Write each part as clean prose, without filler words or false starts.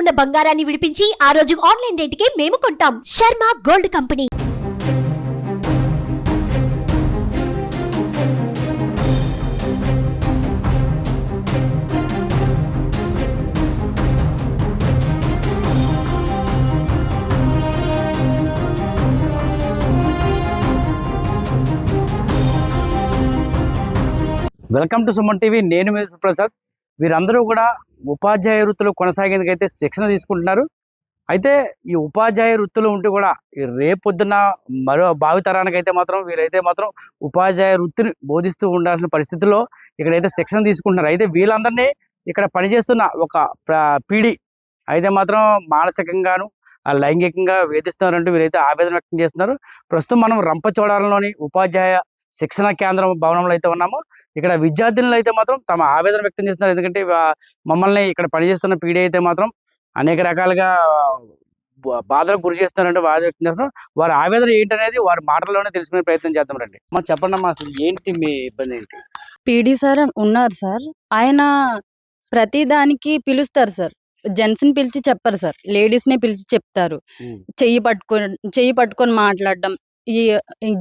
ఉన్న బంగారాన్ని విడిపించి ఆ రోజు ఆన్లైన్ రేటుకే మేము కొంటాం. Sharma gold company. Welcome to Suman TV. నేను మీ ప్రసాద్. వీరందరూ కూడా ఉపాధ్యాయ వృత్తులు కొనసాగేందుకైతే శిక్షణ తీసుకుంటున్నారు. అయితే ఈ ఉపాధ్యాయ వృత్తులు ఉంటూ కూడా ఈ రేపొద్దున మరో భావితరానికైతే మాత్రం వీరైతే మాత్రం ఉపాధ్యాయ వృత్తిని బోధిస్తూ ఉండాల్సిన పరిస్థితుల్లో ఇక్కడైతే శిక్షణ తీసుకుంటున్నారు. అయితే వీళ్ళందరినీ ఇక్కడ పనిచేస్తున్న ఒక పీడి అయితే మాత్రం మానసికంగాను లైంగికంగా వేధిస్తున్నారంటూ వీరైతే ఆవేదన వ్యక్తం చేస్తున్నారు. ప్రస్తుతం మనం రంపచోడవరంలోని ఉపాధ్యాయ శిక్షణ కేంద్రం భవనంలో అయితే ఉన్నాము. ఇక్కడ విద్యార్థులు అయితే మాత్రం తమ ఆవేదన వ్యక్తం చేస్తున్నారు. ఎందుకంటే మమ్మల్ని ఇక్కడ పనిచేస్తున్న పీడీ అయితే మాత్రం అనేక రకాలుగా బాధలకు గురి చేస్తున్నారంటే బాధ వ్యక్తం చేస్తున్నారు. వారి ఆవేదన ఏంటనేది వారి మాటల్లోనే తెలుసుకునే ప్రయత్నం చేద్దాం రండి. మరి చెప్పండి అమ్మా, అసలు ఏంటి మీ ఇబ్బంది ఏంటి? పీడీ సార్ ఉన్నారు సార్. ఆయన ప్రతి దానికి పిలుస్తారు సార్. జెంట్స్ ని పిలిచి చెప్పరు సార్, లేడీస్ ని పిలిచి చెప్తారు. చెయ్యి పట్టుకొని మాట్లాడడం. ఈ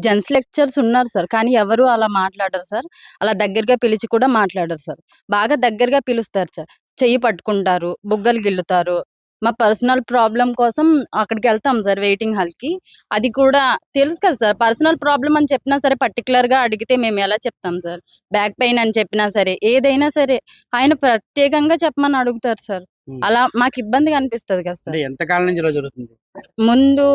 జెంట్స్ లెక్చర్స్ ఉన్నారు సార్, కానీ ఎవరు అలా మాట్లాడరు సార్. అలా దగ్గరగా పిలిచి కూడా మాట్లాడరు సార్. బాగా దగ్గరగా పిలుస్తారు సార్. చెయ్యి పట్టుకుంటారు, బుగ్గలు గిల్లుతారు. మా పర్సనల్ ప్రాబ్లం కోసం అక్కడికి వెళ్తాం సార్, వెయిటింగ్ హాల్ కి. అది కూడా తెలుసు కదా సార్, పర్సనల్ ప్రాబ్లం అని చెప్పినా సరే పర్టికులర్ గా అడిగితే మేము ఎలా చెప్తాం సార్? బ్యాక్ పెయిన్ అని చెప్పినా సరే, ఏదైనా సరే ఆయన ప్రత్యేకంగా చెప్పమని అడుగుతారు సార్. అలా మాకు ఇబ్బందిగా అనిపిస్తుంది కదా సార్. ఎంత కాలం నుంచి ఇలా జరుగుతుంది? ముందు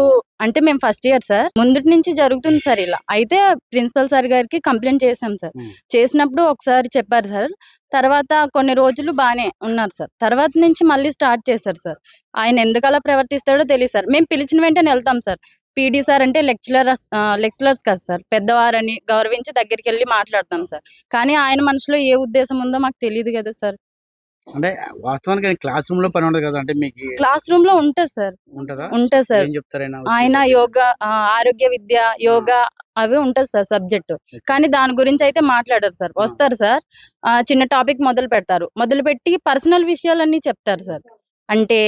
అంటే మేము ఫస్ట్ ఇయర్ సార్, ముందుటి నుంచి జరుగుతుంది సార్ ఇలా. అయితే ప్రిన్సిపల్ సార్ గారికి కంప్లైంట్ చేసాం సార్. చేసినప్పుడు ఒకసారి చెప్పారు సార్. తర్వాత కొన్ని రోజులు బాగానే ఉన్నారు సార్. తర్వాత నుంచి మళ్ళీ స్టార్ట్ చేశారు సార్. ఆయన ఎందుకు అలా ప్రవర్తిస్తాడో తెలియదు సార్. మేము పిలిచిన వెంటనే వెళ్తాం సార్. పీడీ సార్ అంటే లెక్చరర్స్ కాదు సార్, పెద్దవారని గౌరవించి దగ్గరికి వెళ్ళి మాట్లాడతాం సార్. కానీ ఆయన మనసులో ఏ ఉద్దేశం ఉందో మాకు తెలియదు కదా సార్. అంటే వాస్తవానికి క్లాస్ రూమ్ లో పని ఉండదు కదా? అంటే మీకు క్లాస్ రూమ్ లో ఉంటుంది సార్. ఉంటుంది సార్. ఆయన యోగా, ఆరోగ్య విద్య, యోగా అవి ఉంటుంది సార్ సబ్జెక్టు. కానీ దాని గురించి అయితే మాట్లాడారు సార్. వస్తారు సార్, చిన్న టాపిక్ మొదలు పెడతారు. మొదలు పెట్టి పర్సనల్ విషయాలన్నీ చెప్తారు సార్. అంటే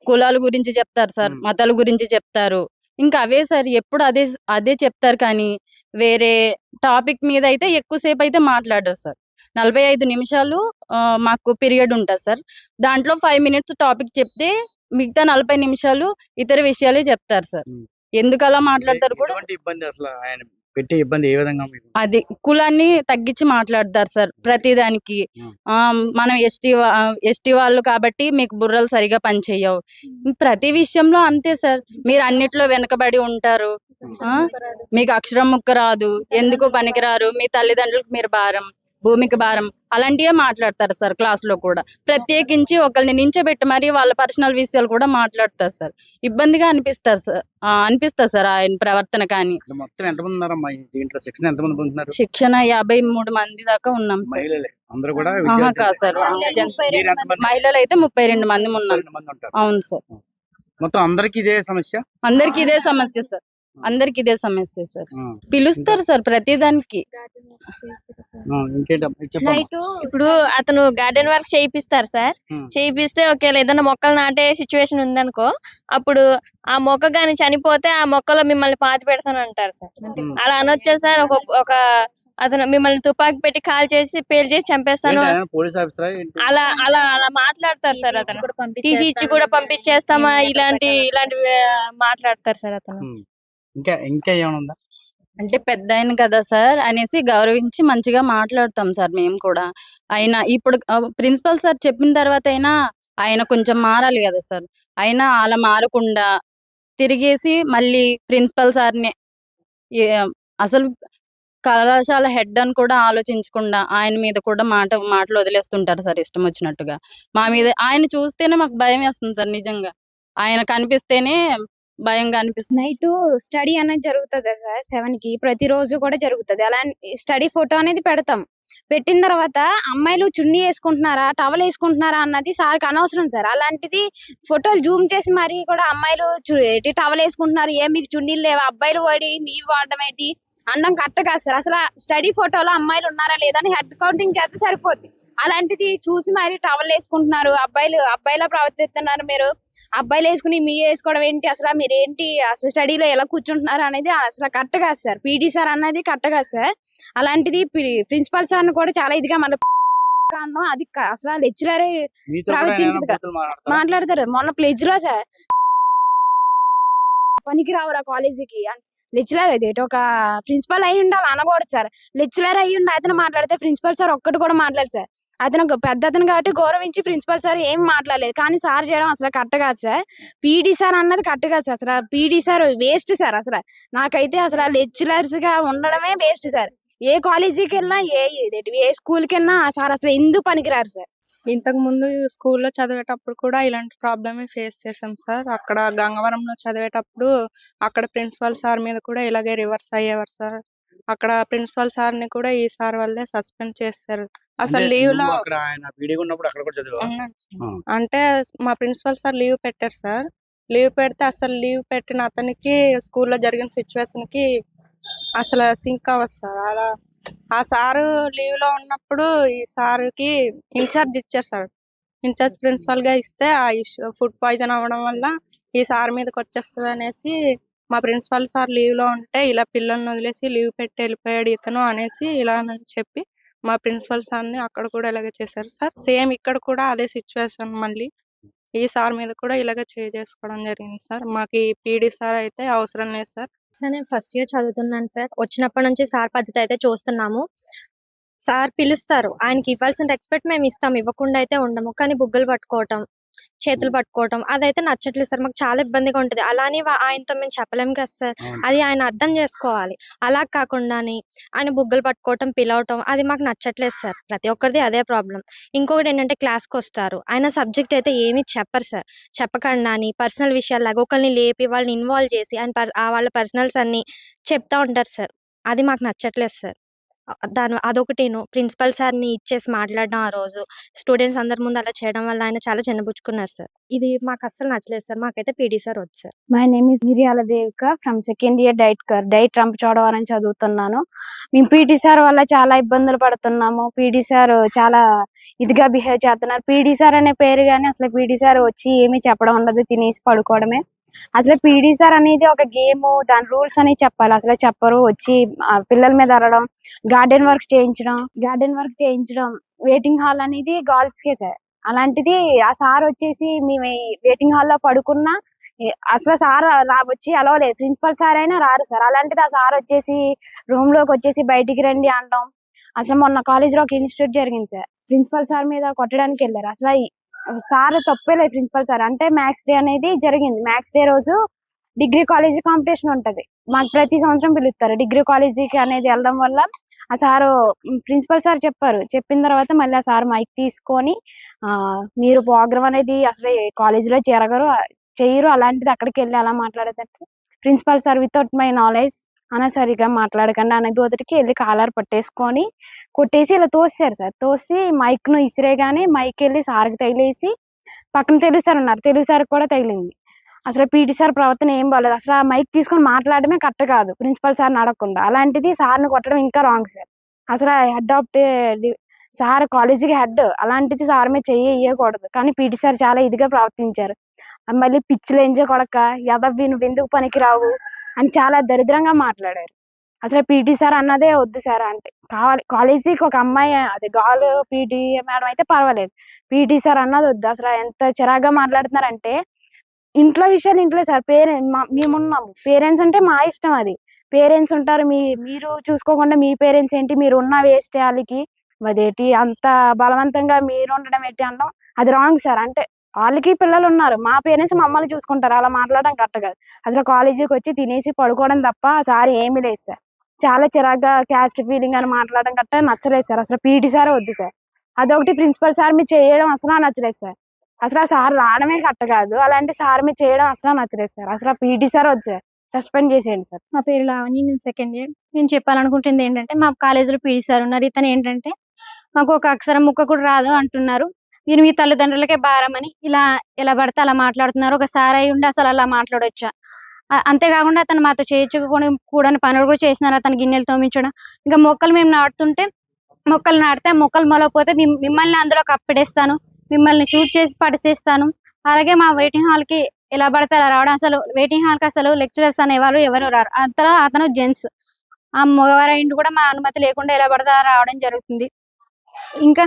కులాల గురించి చెప్తారు సార్, మతాల గురించి చెప్తారు. ఇంకా అవే సార్, ఎప్పుడు అదే చెప్తారు. కానీ వేరే టాపిక్ మీద అయితే ఎక్కువసేపు అయితే మాట్లాడారు సార్. 45 నిమిషాలు మాకు పీరియడ్ ఉంటుంది సార్. దాంట్లో 5 minutes టాపిక్ చెప్తే మిగతా 40 నిమిషాలు ఇతర విషయాలే చెప్తారు సార్. ఎందుకు అలా మాట్లాడతారు కూడా పెట్టే ఇబ్బంది ఏ విధంగా? అది కులాన్ని తగ్గించి మాట్లాడతారు సార్ ప్రతిదానికి. మనం ఎస్టీ వాళ్ళు కాబట్టి మీకు బుర్రలు సరిగా పనిచేయవు. ప్రతి విషయంలో అంతే సార్. మీరు అన్నిట్లో వెనకబడి ఉంటారు, మీకు అక్షరం ముక్క రాదు, ఎందుకు పనికిరారు, మీ తల్లిదండ్రులకు మీరు భారం, భూమికి భారం, అలాంటివే మాట్లాడతారు సార్. క్లాస్ లో కూడా ప్రత్యేకించి ఒకరిని నించోబెట్టి మరి వాళ్ళ పర్సనల్ విషయాలు కూడా మాట్లాడతారు సార్. ఇబ్బందిగా అనిపిస్తుంది సార్ ఆయన ప్రవర్తన. కానీ మొత్తం ఎంతమంది ఉన్నారమ్మా దీంట్లో? శిక్షణ ఎంతమంది పొందుతున్నారు? శిక్షణ 53 మంది దాకా ఉన్నాం సార్. అందరూ కూడా కాదు సార్, మహిళలు అయితే 32 మంది ఉన్నాం. అవును సార్. మొత్తం అందరికి ఇదే సమస్య? అందరికి ఇదే సమస్య సార్. అందరికి ఇదే సమస్య సార్. పిలుస్తారు సార్ ప్రతిదానికి. ఇప్పుడు అతను గార్డెన్ వర్క్ చేయిస్తారు సార్. చేయిస్తే ఒకవేళ ఏదైనా మొక్కలు నాటే సిచ్యువేషన్ ఉందనుకో, అప్పుడు ఆ మొక్క గాని చనిపోతే ఆ మొక్కలో మిమ్మల్ని పాతి పెడతాను అంటారు సార్. అలా అనొచ్చా సార్? ఒక అతను మిమ్మల్ని తుపాకి పెట్టి కాల్ చేసి పేరు చేసి చంపేస్తాను అలా అలా అలా మాట్లాడతారు సార్. అతను తీసి ఇచ్చి కూడా పంపించేస్తామా ఇలాంటివి మాట్లాడతారు సార్ అతను. ఇంకా ఏమన్నా అంటే పెద్ద ఆయన కదా సార్ అనేసి గౌరవించి మంచిగా మాట్లాడతాం సార్ మేము కూడా. ఆయన ఇప్పుడు ప్రిన్సిపల్ సార్ చెప్పిన తర్వాత అయినా ఆయన కొంచెం మారాలి కదా సార్. అయినా అలా మారకుండా తిరిగేసి మళ్ళీ ప్రిన్సిపల్ సార్ని అసలు కళాశాల హెడ్ అని కూడా ఆలోచించకుండా ఆయన మీద కూడా మాటలు వదిలేస్తుంటారు సార్ ఇష్టం వచ్చినట్టుగా. మా మీద ఆయన చూస్తేనే మాకు భయం వేస్తుంది సార్. నిజంగా ఆయన కనిపిస్తేనే భయంగా అనిపిస్తుంది. నైట్ స్టడీ అనేది జరుగుతుంది సార్ 7 కి. ప్రతిరోజు కూడా జరుగుతుంది. అలా స్టడీ ఫోటో అనేది పెడతాం. పెట్టిన తర్వాత అమ్మాయిలు చున్నీ వేసుకుంటున్నారా, టవల్ వేసుకుంటున్నారా అన్నది సార్కి అనవసరం సార్. అలాంటిది ఫోటోలు జూమ్ చేసి మరి కూడా అమ్మాయిలు టవల్ వేసుకుంటున్నారు, మీకు చున్నీలు లేవా, అబ్బాయిలు వాడి మీ వాడడం ఏంటి అనడం కరెక్ట్ కాదు సార్. అసలు స్టడీ ఫోటోలో అమ్మాయిలు ఉన్నారా లేదా అని హెడ్ కౌంటింగ్ చేస్తే సరిపోద్ది. అలాంటిది చూసి మరి టవల్ వేసుకుంటున్నారు. అబ్బాయిలా ప్రవర్తిస్తున్నారు. మీరు అబ్బాయిలు వేసుకుని మీ వేసుకోవడం ఏంటి? అసలు మీరు ఏంటి? అసలు స్టడీలో ఎలా కూర్చుంటున్నారు అనేది అసలు కరెక్ట్ కాదు సార్. పీటీ సార్ అన్నది కరెక్ట్ కాదు సార్. అలాంటిది ప్రిన్సిపల్ సార్ కూడా చాలా ఇదిగా మన అది అసలు లెక్చరరే ప్రవర్తించదు మాట్లాడతారు. మొన్న ప్లెజ్ లో సార్ పనికి రావురా కాలేజీకి లెక్చరర్ అయితే ఒక ప్రిన్సిపల్ అయి ఉండాలి అనకూడదు సార్. లెక్చరర్ అయ్యి ఉండి అతను మాట్లాడితే ప్రిన్సిపల్ సార్ ఒక్కటి కూడా మాట్లాడు సార్. అతను పెద్ద అతను కాబట్టి గౌరవించి ప్రిన్సిపల్ సార్ ఏం మాట్లాడలేదు. కానీ సార్ చేయడం అసలు కరెక్ట్ కాదు సార్. పీటీ సార్ అన్నది కరెక్ట్ కాదు సార్. అసలు పీటీ సార్ వేస్ట్ సార్. అసలు నాకైతే అసలు లెక్చరర్స్ గా ఉండడమే వేస్ట్ సార్. ఏ కాలేజీకి వెళ్ళినా ఏ స్కూల్కి వెళ్ళినా సార్ అసలు ఎందుకు పనికిరారు సార్. ఇంతకు ముందు స్కూల్లో చదివేటప్పుడు కూడా ఇలాంటి ప్రాబ్లమే ఫేస్ చేసాం సార్. అక్కడ గంగవరంలో చదివేటప్పుడు అక్కడ ప్రిన్సిపల్ సార్ మీద కూడా ఇలాగే రివర్స్ అయ్యేవారు సార్. అక్కడ ప్రిన్సిపల్ సార్ ని కూడా ఈ సార్ వల్లే సస్పెండ్ చేశారు. అసలు లీవ్ లో ఉన్నాను సార్. అంటే మా ప్రిన్సిపల్ సార్ లీవ్ పెట్టారు సార్. లీవ్ పెడితే అసలు లీవ్ పెట్టిన అతనికి స్కూల్లో జరిగిన సిచ్యువేషన్ కి అసలు సింక్ అవ్వదు సార్. అలా ఆ సారు లీవ్ లో ఉన్నప్పుడు ఈ సార్కి ఇన్ఛార్జ్ ఇచ్చారు సార్. ఇన్ఛార్జ్ ప్రిన్సిపల్ గా ఇస్తే ఆ ఫుడ్ పాయిజన్ అవ్వడం వల్ల ఈ సార్ మీదకి వచ్చేస్తుంది అనేసి మా ప్రిన్సిపల్ సార్ లీవ్ లో ఉంటే ఇలా పిల్లల్ని వదిలేసి లీవ్ పెట్టి వెళ్ళిపోయాడు ఇతను అనేసి ఇలా చెప్పి మా ప్రిన్సిపల్ సార్ ని అక్కడ కూడా ఇలాగే చేశారు సార్. సేమ్ ఇక్కడ కూడా అదే సిచ్యువేషన్ మళ్ళీ ఈ సార్ మీద కూడా ఇలాగే చేసుకోవడం జరిగింది సార్. మాకు ఈ పీడీ సార్ అయితే అవసరం లేదు సార్. సార్ నేను ఫస్ట్ ఇయర్ చదువుతున్నాను సార్. వచ్చినప్పటి నుంచి సార్ పద్ధతి అయితే చూస్తున్నాము. సార్ పిలుస్తారు, ఆయనకి ఇవ్వాల్సిన రెస్పెక్ట్ మేము ఇస్తాం, ఇవ్వకుండా అయితే ఉండము. కానీ బుగ్గలు పట్టుకోవటం, చేతులు పట్టుకోవటం అదైతే నచ్చట్లేదు సార్. మాకు చాలా ఇబ్బందిగా ఉంటుంది. అలానే ఆయనతో మేము చెప్పలేము కదా సార్. అది ఆయన అర్థం చేసుకోవాలి. అలా కాకుండాని ఆయన బుగ్గలు పట్టుకోవటం, పిలవటం అది మాకు నచ్చట్లేదు సార్. ప్రతి ఒక్కరిది అదే ప్రాబ్లం. ఇంకొకటి ఏంటంటే క్లాస్కి వస్తారు, ఆయన సబ్జెక్ట్ అయితే ఏమీ చెప్పరు సార్. చెప్పకుండాని పర్సనల్ విషయాల్లాగా ఒకరిని లేపి వాళ్ళని ఇన్వాల్వ్ చేసి ఆయన వాళ్ళ పర్సనల్స్ అన్ని చెప్తా ఉంటారు సార్. అది మాకు నచ్చట్లేదు సార్. అదొకటేను. ప్రిన్సిపల్ సార్ని ఇచ్చేసి మాట్లాడడం, ఆ రోజు స్టూడెంట్స్ అందరి ముందు అలా చేయడం వల్ల ఆయన చాలా చిన్నబుచ్చుకున్నారు సార్. ఇది మాకు అస్సలు నచ్చలేదు సార్. మాకైతే పీడీ సార్ వద్దు సార్. మై నేమ్ ఇస్ మిరియాల Devika from second year diet Rampachodavaram అని చదువుతున్నాను. మేము పీటీ సార్ వల్ల చాలా ఇబ్బందులు పడుతున్నాము. పీటీ సార్ చాలా ఇదిగా బిహేవ్ చేస్తున్నారు. పీటీ సార్ అనే పేరు కానీ అసలు పీటీ సార్ వచ్చి ఏమీ చెప్పడం ఉండదు, తినేసి పడుకోవడమే. అసలు పీటీ సార్ అనేది ఒక గేమ్, దాని రూల్స్ అని చెప్పాలి. అసలు చెప్పరు. వచ్చి పిల్లల మీద అరవడం, గార్డెన్ వర్క్ చేయించడం, వెయిటింగ్ హాల్ అనేది గర్ల్స్ కే సార్. అలాంటిది ఆ సార్ వచ్చేసి మేము వెయిటింగ్ హాల్ లో పడుకున్నా అసలు సార్ వచ్చి అలా లేదు. ప్రిన్సిపల్ సార్ అయినా రారు సార్. అలాంటిది ఆ సార్ వచ్చేసి రూమ్ లోకి వచ్చేసి బయటికి రండి అనడం. అసలు మొన్న కాలేజ్ లో ఒక ఇన్స్టిట్యూట్ జరిగింది సార్. ప్రిన్సిపల్ సార్ మీద కొట్టడానికి వెళ్ళారు. అసలు సార్ తప్పలేదు. ప్రిన్సిపల్ సార్ అంటే మ్యాథ్స్ డే అనేది జరిగింది. మ్యాథ్స్ డే రోజు డిగ్రీ కాలేజీ కాంపిటీషన్ ఉంటది. మాకు ప్రతి సంవత్సరం పిలుస్తారు. డిగ్రీ కాలేజీకి అనేది వెళ్ళడం వల్ల ఆ సారు ప్రిన్సిపల్ సార్ చెప్పారు. చెప్పిన తర్వాత మళ్ళీ ఆ సార్ మైక్ తీసుకొని మీరు ప్రోగ్రామ్ అనేది అసలు కాలేజీలో చెయ్యరు, అలాంటిది అక్కడికి వెళ్ళి అలా మాట్లాడేటట్టు principal sir without my knowledge అనసరిగా మాట్లాడకండి అనేది ఒకటికి వెళ్ళి కాలర్ పట్టేసుకొని కొట్టేసి ఇలా తోసారు సార్. తోసి మైక్ ను ఇసిరేగానే మైక్ వెళ్ళి సార్కి తగిలేసి పక్కన తెలుగు సార్ ఉన్నారు, తెలుగు సార్ కూడా తగిలింది. అసలు పీటీ సార్ ప్రవర్తన ఏం బాగాలేదు. అసలు ఆ మైక్ తీసుకొని మాట్లాడమే కరెక్ట్ కాదు, ప్రిన్సిపల్ సార్ని అడగకుండా. అలాంటిది సార్ని కొట్టడం ఇంకా రాంగ్ సార్. అసలు హెడ్ ఆఫ్ సార్ కాలేజీకి హెడ్, అలాంటిది సార్ మీద చెయ్యకూడదు. కానీ పీటీ సార్ చాలా ఇదిగా ప్రవర్తించారు. మళ్ళీ పిచ్చిలు ఎంజే కొడక యదవ్వి నువ్వు ఎందుకు పనికి రావు అని చాలా దరిద్రంగా మాట్లాడారు. అసలు పీటీ సార్ అన్నదే వద్దు సార్. అంటే కాలేజీకి ఒక అమ్మాయి అదే గాల్ పీటీ మేడం అయితే పర్వాలేదు, పీటీ సార్ అన్నది వద్దు. అసలు ఎంత చిరాగ్గా మాట్లాడుతున్నారంటే ఇంట్లో విషయాలు ఇంట్లో సార్. మేమున్నాము, పేరెంట్స్ అంటే మా ఇష్టం. అది పేరెంట్స్ ఉంటారు, మీరు చూసుకోకుండా మీ పేరెంట్స్ ఏంటి, మీరు ఉన్న వేస్ట్ వాళ్ళకి అదేంటి అంత బలవంతంగా మీరు ఉండడం ఏంటి అనడం అది రాంగ్ సార్. అంటే వాళ్ళకి పిల్లలు ఉన్నారు, మా పేరెంట్స్ మమ్మల్ని చూసుకుంటారు, అలా మాట్లాడడం కరెక్ట్ కాదు. అసలు కాలేజీకి వచ్చి తినేసి పడుకోవడం తప్ప సార్ ఏమీ లేదు సార్. చాలా చిరాగ్గా క్యాస్ట్ ఫీలింగ్ అని మాట్లాడడం కరెక్ట్ నచ్చలేదు సార్. అసలు పీటీ సార్ వద్దు సార్. అదొకటి ప్రిన్సిపల్ సార్ మీరు చేయడం అసలు నచ్చలేదు సార్. అసలు ఆ సార్ రావడమే కరెక్ట్ కాదు, అలాంటి సార్ మీరు చేయడం అసలు నచ్చలేదు సార్. అసలు పీటీ సార్ వద్దు సార్, సస్పెండ్ చేసేయండి సార్. నా పేరు లావణ్య, నేను సెకండ్ ఇయర్. నేను చెప్పాలనుకుంటుంది ఏంటంటే మా కాలేజీలో పీటీ సార్ ఉన్నారు. ఇతను ఏంటంటే మాకు ఒక అక్షరం ముక్క కూడా రాదు అంటున్నారు. మీరు మీ తల్లిదండ్రులకే భారం అని ఇలా పడితే అలా మాట్లాడుతున్నారు. ఒక సార్ అయి ఉండి అసలు అలా మాట్లాడొచ్చా? అంతేకాకుండా అతను మాతో చేయించుకొని కూడా పనులు కూడా చేసినారు. అతను గిన్నెలు తోమించడం, ఇంకా మొక్కలు మేము నాటుతుంటే మొక్కలు నాటితే ఆ మొక్కలు మొలకపోతే మిమ్మల్ని అందులో కప్పెడేస్తాను, మిమ్మల్ని షూట్ చేసి పడిసేస్తాను. అలాగే మా వెయిటింగ్ హాల్ కి ఎలా పడితే అలా రావడం, అసలు వెయిటింగ్ హాల్ కి అసలు లెక్చరర్స్ అనేవాళ్ళు ఎవరు రారు. అతను జెంట్స్, ఆ మగవారైంటి కూడా మా అనుమతి లేకుండా ఎలా పడితే అలా రావడం జరుగుతుంది. ఇంకా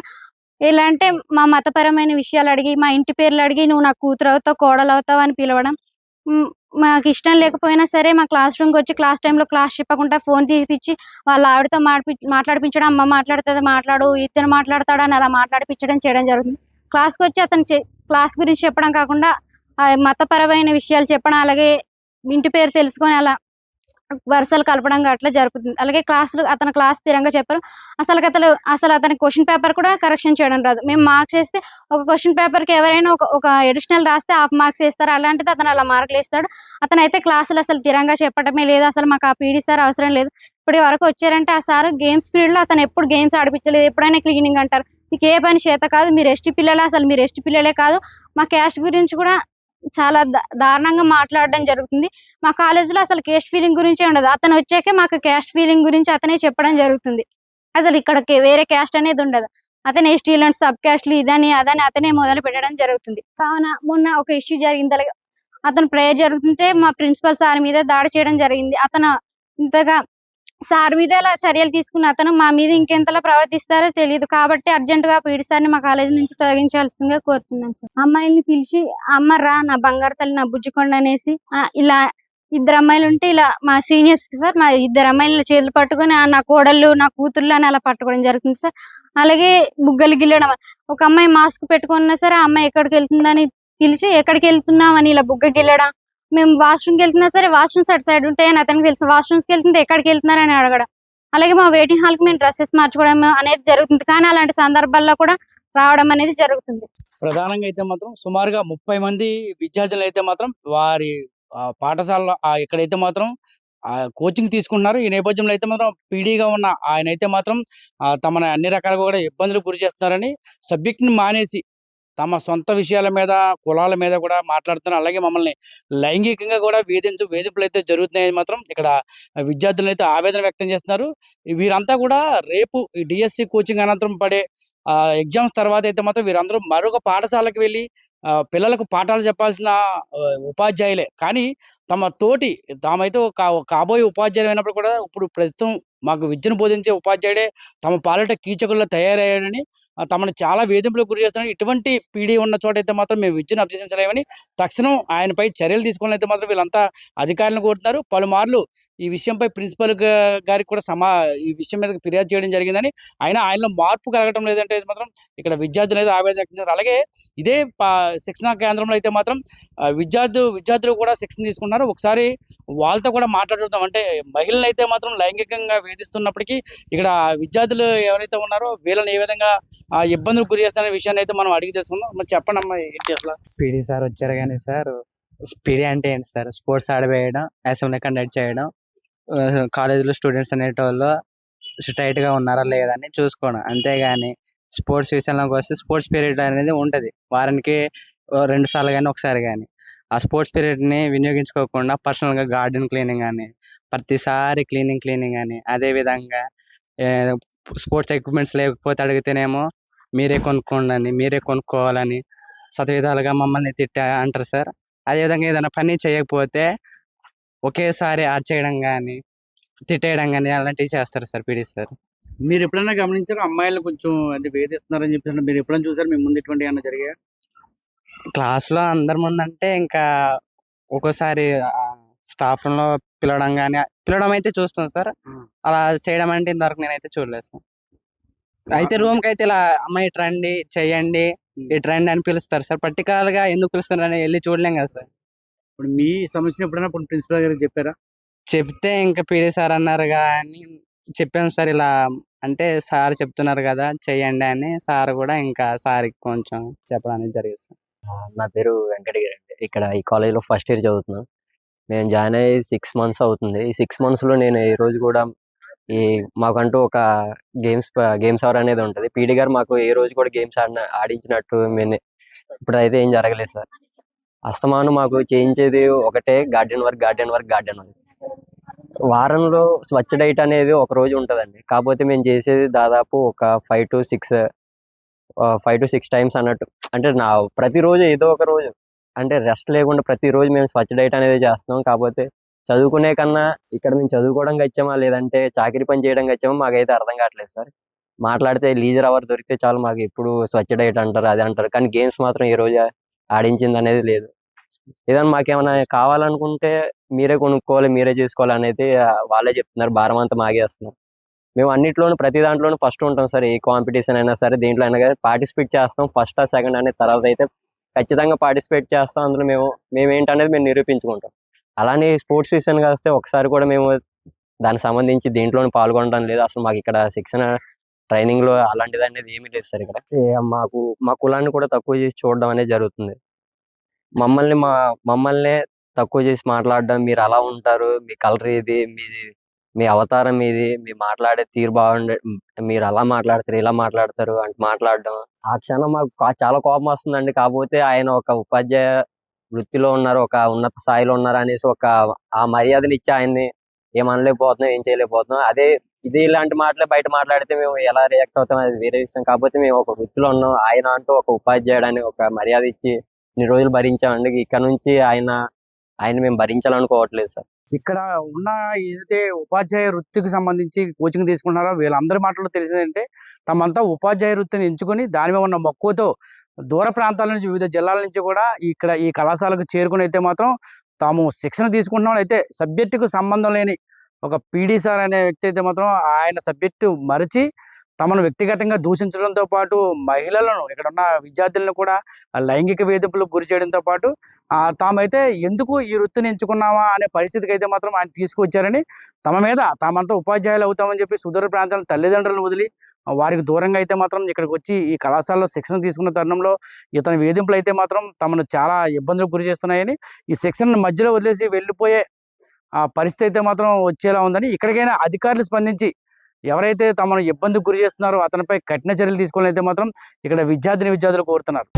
ఎలా అంటే మా మతపరమైన విషయాలు అడిగి, మా ఇంటి పేర్లు అడిగి, నువ్వు నా కూతురు అవుతావు, కోడలు అవుతావు అని పిలవడం. మాకు ఇష్టం లేకపోయినా సరే మా క్లాస్ రూమ్కి వచ్చి క్లాస్ టైంలో క్లాస్ చెప్పకుండా ఫోన్ తీపిచ్చి వాళ్ళ ఆవిడతో మాట్లాడిపించడం, అమ్మ మాట్లాడుతుంది మాట్లాడు, ఇతను మాట్లాడతాడు అని అలా మాట్లాడిపించడం చేయడం జరుగుతుంది. క్లాస్కి వచ్చి అతను క్లాస్ గురించి చెప్పడం కాకుండా మతపరమైన విషయాలు చెప్పడం, అలాగే ఇంటి పేరు తెలుసుకొని అలా వరుసలు కలపడం అట్లా జరుగుతుంది. అలాగే అతను క్లాస్ స్థిరంగా చెప్పరు. అసలు అతని క్వశ్చన్ పేపర్ కూడా కరెక్షన్ చేయడం రాదు. మేము మార్క్స్ వేస్తే ఒక క్వశ్చన్ పేపర్ కి ఎవరైనా ఒక అడిషనల్ రాస్తే హాఫ్ మార్క్స్ వేస్తారు. అలాంటిది అతను అలా మార్కులు వేస్తాడు. అతను అయితే క్లాసులు అసలు స్థిరంగా చెప్పడమే లేదు. అసలు మాకు ఆ పీడీ సార్ అవసరం లేదు. ఇప్పటి వరకు వచ్చారంటే ఆ సార్ గేమ్స్ పీరియడ్ లో అతను ఎప్పుడు గేమ్స్ ఆడిపించలేదు. ఎప్పుడైనా క్లీనింగ్ అంటారు. మీకు ఏ పని చేత కాదు, మీరు ఎస్టీ పిల్లలే, అసలు మీరు ఎస్టీ పిల్లలే కాదు. మా క్యాస్ట్ గురించి కూడా చాలా దారుణంగా మాట్లాడడం జరుగుతుంది. మా కాలేజీలో అసలు క్యాస్ట్ ఫీలింగ్ గురించే ఉండదు. అతను వచ్చాకే మాకు క్యాస్ట్ ఫీలింగ్ గురించి అతనే చెప్పడం జరుగుతుంది. అసలు ఇక్కడ వేరే క్యాస్ట్ అనేది ఉండదు. అతను ఎస్టీలను సబ్ క్యాస్ట్లు ఇదని అదని అతనే మొదలు పెట్టడం జరుగుతుంది. కావున మొన్న ఒక ఇష్యూ జరిగింది. అలాగే అతను ప్రేయర్ జరుగుతుంటే మా ప్రిన్సిపల్ సార్ మీద దాడి చేయడం జరిగింది. అతను ఇంతగా సార్ మీద ఇలా చర్యలు తీసుకున్న అతను మా మీద ఇంకెంతలా ప్రవర్తిస్తారో తెలియదు. కాబట్టి అర్జెంట్ గా పీడీ సార్ని మా కాలేజీ నుంచి తొలగించాల్సిందిగా కోరుతున్నాను సార్. అమ్మాయిల్ని పిలిచి అమ్మ రా నా బంగారు తల్లి నా బుజ్జికొండ అనేసి ఇలా ఇద్దరు అమ్మాయిలు ఉంటే ఇలా మా సీనియర్స్ సార్ మా ఇద్దరు అమ్మాయిలు చేతులు పట్టుకొని నా కోడళ్ళు నా కూతుర్లు అని అలా పట్టుకోవడం జరుగుతుంది సార్. అలాగే బుగ్గలు గిల్లడం, ఒక అమ్మాయి మాస్క్ పెట్టుకున్నా సరే ఆ అమ్మాయి ఎక్కడికి వెళ్తుందని పిలిచి ఎక్కడికి వెళ్తున్నాం అని ఇలా బుగ్గ గిల్లడం. మేము వాష్రూమ్కి వెళ్తున్నా సరే వాష్రూమ్స్ అటు సైడ్ ఉంటాయని అతనికి తెలుసు. వాష్రూమ్స్కి వెళ్తుంటే ఎక్కడికి వెళ్తున్నారని అడగడం. అలాగే మా వెయిటింగ్ హాల్కి మేము డ్రెస్సెస్ మార్చుకోవడం అనేది జరుగుతుంది. కానీ అలాంటి సందర్భాల్లో కూడా రావడం అనేది జరుగుతుంది. ప్రధానంగా అయితే మాత్రం సుమారుగా 30 మంది విద్యార్థులు అయితే మాత్రం వారి పాఠశాలలో ఇక్కడైతే మాత్రం కోచింగ్ తీసుకుంటున్నారు. ఈ నేపథ్యంలో అయితే మాత్రం పీడీగా ఉన్న ఆయన అయితే మాత్రం తమని అన్ని రకాలుగా కూడా ఇబ్బందులకు గురి చేస్తున్నారని, సబ్జెక్ట్ని మానేసి తమ సొంత విషయాల మీద కులాల మీద కూడా మాట్లాడుతున్నారు. అలాగే మమ్మల్ని లైంగికంగా కూడా వేధింపులు అయితే జరుగుతున్నాయని మాత్రం ఇక్కడ విద్యార్థులు అయితే ఆవేదన వ్యక్తం చేస్తున్నారు. వీరంతా కూడా రేపు ఈ డిఎస్సి కోచింగ్ అనంతరం పడే ఎగ్జామ్స్ తర్వాత అయితే మాత్రం వీరందరూ మరొక పాఠశాలకు వెళ్ళి పిల్లలకు పాఠాలు చెప్పాల్సిన ఉపాధ్యాయులే. కానీ తామైతే కాబోయే ఉపాధ్యాయులు అయినప్పుడు కూడా ఇప్పుడు ప్రస్తుతం మాకు విద్యను బోధించే ఉపాధ్యాయుడే తమ పాలిట కీచకుల్లో తయారయ్యాడని తమను చాలా వేధింపులకు గురి చేస్తున్నాడు. ఇటువంటి పీడీ ఉన్న చోట అయితే మాత్రం మేము విద్యను అభ్యసించలేమని తక్షణం ఆయనపై చర్యలు తీసుకోవాలని అయితే మాత్రం వీళ్ళంతా అధికారులను కోరుతున్నారు. పలుమార్లు ఈ విషయంపై ప్రిన్సిపల్ గారికి కూడా ఈ విషయం మీద ఫిర్యాదు చేయడం జరిగిందని, ఆయనలో మార్పు కలగటం లేదంటే మాత్రం ఇక్కడ విద్యార్థులు అయితే ఆవేదన వ్యక్తం చేస్తారు. అలాగే ఇదే శిక్షణా కేంద్రంలో అయితే మాత్రం విద్యార్థులు కూడా శిక్షణ తీసుకున్నారు. ఒకసారి వాళ్ళతో కూడా మాట్లాడుతాం. అంటే మహిళలు అయితే మాత్రం లైంగికంగా వేధిస్తున్నప్పటికీ ఇక్కడ విద్యార్థులు ఎవరైతే ఉన్నారో వీళ్ళని ఏ విధంగా ఇబ్బందులు గురి చేస్తారనే విషయాన్ని అయితే మనం అడిగి తెలుసుకుందాం. మరి చెప్పండి అమ్మా, ఏంటి అసలు పీడీ సార్ వచ్చారు కానీ సార్, పీడీ అంటే ఏంటి సార్? స్పోర్ట్స్ ఆడవేయడం, అసెంబ్లీ కండక్ట్ చేయడం, కాలేజీలో స్టూడెంట్స్ అనేటోళ్ళు స్ట్రైట్గా ఉన్నారా లేదని చూసుకోవడం. అంతేగాని స్పోర్ట్స్ విషయంలోకి వస్తే స్పోర్ట్స్ పీరియడ్ అనేది ఉంటుంది వారానికి 2 సార్లు కానీ ఒకసారి కానీ. ఆ స్పోర్ట్స్ పీరియడ్ని వినియోగించుకోకుండా పర్సనల్గా గార్డెన్ క్లీనింగ్ అని, ప్రతిసారి క్లీనింగ్ అని, అదేవిధంగా స్పోర్ట్స్ ఎక్విప్మెంట్స్ లేకపోతే అడిగితేనేమో మీరే కొనుక్కోండి, మీరే కొనుక్కోవాలని సతవిధాలుగా మమ్మల్ని అంటారు సార్. అదేవిధంగా ఏదైనా పని చేయకపోతే ఒకేసారి ఆర్చేయడం కానీ తిట్టేయడం కానీ అలాంటివి చేస్తారు సార్ పీడీ సార్. మీరు ఎప్పుడైనా గమనించారు అమ్మాయిలు కొంచెం అంటే వేధిస్తున్నారని చెప్పి మీరు ఎప్పుడైనా చూసారు? మీ ముందు ఇటువంటి ఏమైనా జరిగాయా? క్లాస్లో అందరి ముందు అంటే ఇంకా ఒక్కోసారి స్టాఫ్ రూమ్లో పిలవడం అయితే చూస్తాం సార్. అలా చేయడం అంటే ఇంతవరకు నేనైతే చూడలేదు సార్. అయితే రూమ్కి అయితే ఇలా అమ్మాయి ఇటు రండి చెయ్యండి ఇటు రండి అని పిలుస్తారు సార్. పర్టికులర్గా ఎందుకు పిలుస్తున్నారు అని వెళ్ళి చూడలేం కదా సార్. ఇప్పుడు మీ సమస్యను ఎప్పుడైనా ప్రిన్సిపల్ గారికి చెప్పారా? చెప్తే ఇంకా పీడీ సార్ అన్నారు కానీ చెప్పాను సార్, ఇలా అంటే సార్ చెప్తున్నారు కదా చెయ్యండి అని. సార్ కూడా ఇంకా సార్కి కొంచెం చెప్పడానికి జరిగింది సార్. నా పేరు వెంకటగిరి అండి. ఇక్కడ ఈ కాలేజ్లో ఫస్ట్ ఇయర్ చదువుతున్నాను. నేను జాయిన్ అయ్యి 6 months అవుతుంది. ఈ 6 monthsలో నేను ఈ రోజు కూడా మాకంటూ ఒక గేమ్స్ అవర్ అనేది ఉంటుంది. పీడీ గారు మాకు ఏ రోజు కూడా గేమ్స్ ఆడించినట్టు ఇప్పుడైతే ఏం జరగలేదు సార్. అస్తమానం మాకు చేయించేది ఒకటే, గార్డెన్ వర్క్. వారంలో స్వచ్ఛ డైట్ అనేది ఒక రోజు ఉంటుందండి. కాకపోతే మేము చేసేది దాదాపు ఒక 5 to 6 టైమ్స్ అన్నట్టు. అంటే ప్రతిరోజు ఏదో ఒక రోజు అంటే రెస్ట్ లేకుండా ప్రతిరోజు మేము స్వచ్ఛ డైట్ అనేది చేస్తున్నాం. కాకపోతే చదువుకునే కన్నా ఇక్కడ మేము చదువుకోవడానికి వచ్చామా లేదంటే చాకరీ పని చేయడానికి వచ్చామా మాకైతే అర్థం కావట్లేదు సార్. మాట్లాడితే లీజర్ అవర్ దొరికితే చాలు మాకు ఎప్పుడు స్వచ్ఛ డైట్ అంటారు అది అంటారు, కానీ గేమ్స్ మాత్రం ఏ రోజు ఆడించింది అనేది లేదు. ఏదైనా మాకేమైనా కావాలనుకుంటే మీరే కొనుక్కోవాలి మీరే చేసుకోవాలి అనేది వాళ్ళే చెప్తున్నారు, భారం అంతా మాగేస్తున్నారు. మేము అన్నిట్లోనూ ప్రతి దాంట్లోనూ ఫస్ట్ ఉంటాం సార్. ఏ కాంపిటీషన్ అయినా సరే దేంట్లో అయినా కానీ పార్టిసిపేట్ చేస్తాం. ఫస్ట్ సెకండ్ అనే తర్వాత అయితే ఖచ్చితంగా పార్టిసిపేట్ చేస్తాం. అందులో మేము ఏంటనేది మేము నిరూపించుకుంటాం. అలానే స్పోర్ట్స్ విషయానికి వస్తే ఒకసారి కూడా మేము దానికి సంబంధించి దేంట్లోనూ పాల్గొనడం లేదు. అసలు మాకు ఇక్కడ శిక్షణ ట్రైనింగ్ లో అలాంటిది అనేది ఏమీ లేదు సార్. ఇక్కడ మా కులాన్ని కూడా తక్కువ చేసి చూడడం అనేది జరుగుతుంది. మమ్మల్ని తక్కువ చేసి మాట్లాడడం, మీరు అలా ఉంటారు, మీ కలర్ ఇది, మీ అవతారం ఇది, మీ మాట్లాడే తీరు బాగుండే, మీరు అలా మాట్లాడతారు ఇలా మాట్లాడతారు అంటే మాట్లాడడం ఆ క్షణం మాకు చాలా కోపం వస్తుందండి. కాకపోతే ఆయన ఒక ఉపాధ్యాయ వృత్తిలో ఉన్నారు, ఒక ఉన్నత స్థాయిలో ఉన్నారు అనేసి ఆ మర్యాదని ఇచ్చి ఆయన్ని ఏమనలేకపోతున్నాం, ఏం చేయలేకపోతున్నాం. ఇది ఇలాంటి మాటలే బయట మాట్లాడితే మేము ఎలా రియాక్ట్ అవుతాం అది వేరే విషయం. కాకపోతే మేము ఒక వృత్తిలో ఉన్నాం, ఆయన అంటూ ఒక ఉపాధ్యాయుడు అని ఒక మర్యాద ఇచ్చి ఇన్ని రోజులు భరించామండి. ఇక్కడ నుంచి ఆయన మేము భరించాలనుకోవట్లేదు సార్. ఇక్కడ ఉన్న ఏదైతే ఉపాధ్యాయ వృత్తికి సంబంధించి కోచింగ్ తీసుకుంటున్నారో వీళ్ళందరి మాటల్లో తెలిసిందంటే తమంతా ఉపాధ్యాయ వృత్తిని ఎంచుకొని దాని మీద ఉన్న మక్కువతో దూర ప్రాంతాల నుంచి వివిధ జిల్లాల నుంచి కూడా ఇక్కడ ఈ కళాశాలకు చేరుకుని అయితే మాత్రం తాము శిక్షణ తీసుకుంటున్నాం. అయితే సబ్జెక్టుకు సంబంధం లేని ఒక పీడీ సార్ అనే వ్యక్తి అయితే మాత్రం ఆయన సబ్జెక్టు మరచి తమను వ్యక్తిగతంగా దూషించడంతో పాటు మహిళలను ఇక్కడ ఉన్న విద్యార్థులను కూడా లైంగిక వేధింపులకు గురి చేయడంతో పాటు తామైతే ఎందుకు ఈ వృత్తిని ఎంచుకున్నామా అనే పరిస్థితికి అయితే మాత్రం ఆయన తీసుకువచ్చారని తమ మీద తామంతా ఉపాధ్యాయులు అవుతామని చెప్పి సుదూర ప్రాంతాల తల్లిదండ్రులను వదిలి వారికి దూరంగా అయితే మాత్రం ఇక్కడికి వచ్చి ఈ కళాశాలలో శిక్షణ తీసుకున్న తరుణంలో ఇతని వేధింపులు అయితే మాత్రం తమను చాలా ఇబ్బందులకు గురి చేస్తున్నాయని, ఈ శిక్షణ మధ్యలో వదిలేసి వెళ్ళిపోయే పరిస్థితి అయితే మాత్రం వచ్చేలా ఉందని ఇక్కడికైనా అధికారులు స్పందించి ఎవరైతే తమను ఇబ్బందికి గురి చేస్తున్నారో అతనిపై కఠిన చర్యలు తీసుకోవాలని అయితే మాత్రం ఇక్కడ విద్యార్థులు కోరుతున్నారు.